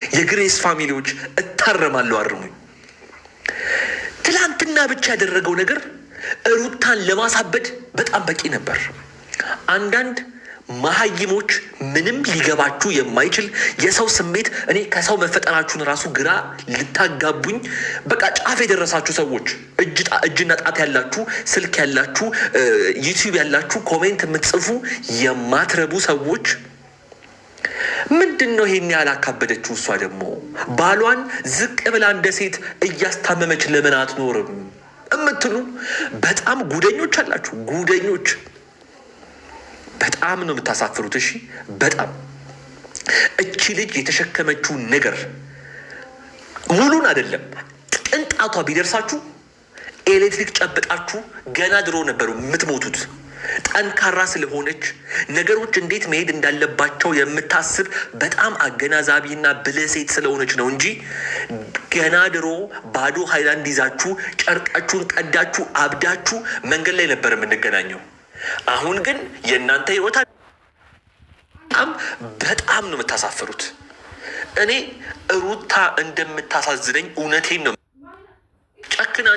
የግሬስ ፋሚሊዎች እታረማለሁ፣ አርሙኝ። ትላንትና ብቻ ያደረገው ነገር ሩታን ለማሳበድ በጣም በቂ ነበር። አንዳንድ መሀይሞች ምንም ሊገባችሁ የማይችል የሰው ስሜት እኔ ከሰው መፈጠራችሁን ራሱ ግራ ልታጋቡኝ በቃ ጫፍ የደረሳችሁ ሰዎች እጅና ጣት ያላችሁ ስልክ ያላችሁ ዩቲዩብ ያላችሁ ኮሜንት የምትጽፉ የማትረቡ ሰዎች ምንድነው ይሄን ያላካበደችው? እሷ ደግሞ ባሏን ዝቅ ብላ እንደ ሴት እያስታመመች ለምን አትኖርም እምትሉ በጣም ጉደኞች አላችሁ። ጉደኞች በጣም ነው የምታሳፍሩት። እሺ በጣም እቺ ልጅ የተሸከመችው ነገር ሙሉን አይደለም ቅንጣቷ ቢደርሳችሁ ኤሌክትሪክ ጨብጣችሁ ገና ድሮ ነበሩ የምትሞቱት። ጠንካራ ስለሆነች ነገሮች እንዴት መሄድ እንዳለባቸው የምታስብ በጣም አገናዛቢና ብልህ ሴት ስለሆነች ነው እንጂ ገና ድሮ ባዶ ሃይላንድ ይዛችሁ ጨርቃችሁን ቀዳችሁ አብዳችሁ መንገድ ላይ ነበር የምንገናኘው። አሁን ግን የእናንተ ህይወት በጣም ነው የምታሳፍሩት። እኔ ሩታ እንደምታሳዝነኝ እውነቴን ነው ጨክና